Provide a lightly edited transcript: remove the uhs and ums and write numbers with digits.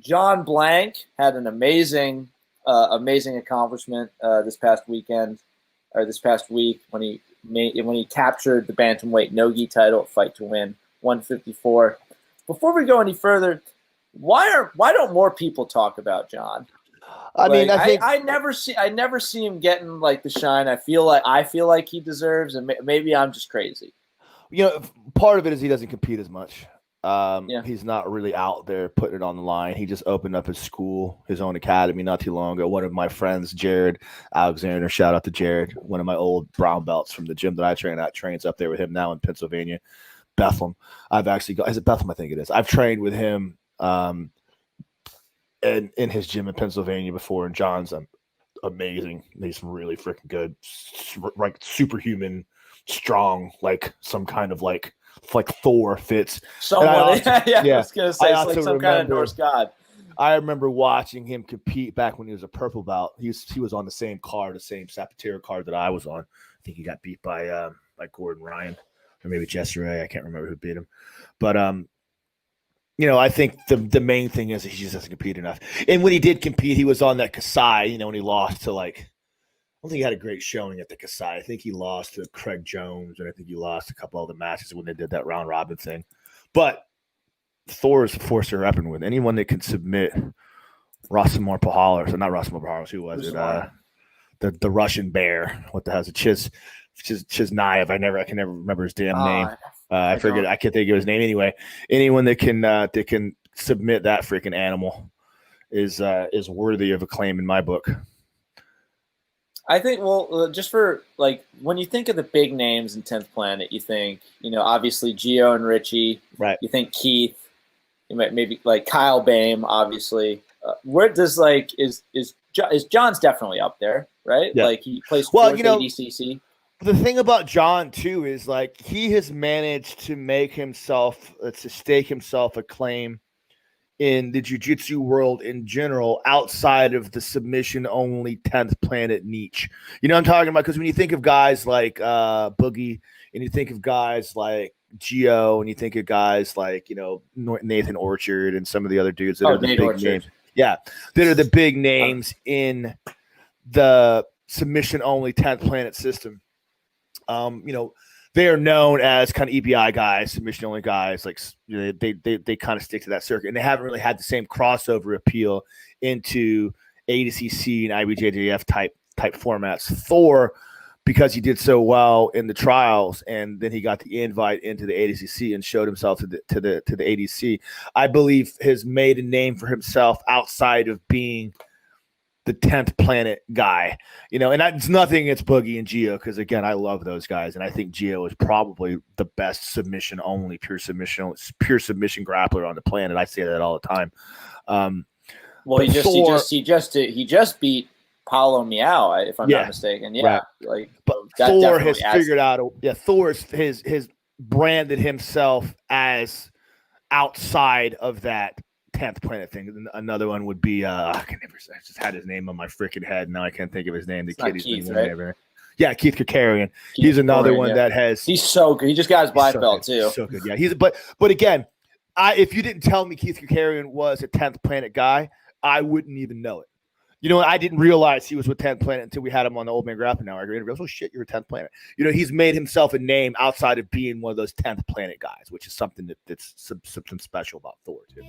John Blank had an amazing accomplishment this past weekend or this past week when he captured the bantamweight no-gi title at Fight to Win 154. Before we go any further, why don't more people talk about John? I mean, I think I never see him getting like the shine I feel like he deserves, and maybe I'm just crazy. Part of it is he doesn't compete as much. Yeah. He's not really out there putting it on the line. He just opened up his school, his own academy not too long ago. One of my friends, Jared Alexander, shout out to Jared, one of my old brown belts from the gym that I train at, trains up there with him now in Pennsylvania, Bethlehem. Is it Bethlehem? I think it is. I've trained with him in his gym in Pennsylvania before, and John's amazing. He's really freaking good, like superhuman, strong, like some kind of like Thor fits. Someone, I was gonna say it's like some kind of Norse god. I remember watching him compete back when he was a purple belt. He was on the same card, the same Zapatero card that I was on. I think he got beat by Gordon Ryan or maybe Jesse Ray. I can't remember who beat him, but I think the main thing is he just doesn't compete enough. And when he did compete, he was on that Kasai. When he lost to I don't think he had a great showing at the Kasai. I think he lost to Craig Jones, and I think he lost a couple other matches when they did that round robin thing. But Thor is a force to reckon with. Anyone that can submit Rasimir Pujols, or not Rasimir Pujols, who was it? The Russian bear. What the hell is it? Chiznaev. I can never remember his damn name. I forget. I can't think of his name anyway. Anyone that can submit that freaking animal is worthy of acclaim in my book. I think, just for when you think of the big names in 10th Planet, you think, obviously Gio and Richie. Right. You think Keith. You might maybe Kyle Bame, obviously. Where does is John's definitely up there, right? Yeah. He plays for ADCC. The thing about John too is he has managed to make himself to stake himself a claim in the jiu-jitsu world in general outside of the submission only 10th Planet niche. You know what I'm talking about? Because when you think of guys like Boogie, and you think of guys like Gio, and you think of guys like Nathan Orchard and some of the other dudes that are the big names. Yeah, that are the big names in the submission only 10th Planet system. They are known as kind of EBI guys, submission only guys. They kind of stick to that circuit, and they haven't really had the same crossover appeal into ADCC and IBJJF type formats. Thor, because he did so well in the trials, and then he got the invite into the ADCC and showed himself to the ADC. I believe has made a name for himself outside of being the 10th Planet guy, and that's nothing against Boogie and Gio, because again, I love those guys, and I think Gio is probably the best submission only, pure submission grappler on the planet. I say that all the time. He just beat Paulo Meow, if I'm not mistaken. Yeah, right. But Thor has figured out. Thor has branded himself as outside of that 10th Planet thing. Another one would be I just had his name on my freaking head. Now I can't think of his name. The kid he's Keith, right? Yeah, Keith Kakarian. He's another one that has. He's so good. He just got his black belt too. So good. Yeah, but again, if you didn't tell me Keith Kakarian was a 10th Planet guy, I wouldn't even know it. I didn't realize he was with 10th Planet until we had him on the Old Man Grappling Hour. I realized, oh shit, you're a 10th Planet. He's made himself a name outside of being one of those 10th Planet guys, which is something that's something special about Thor too.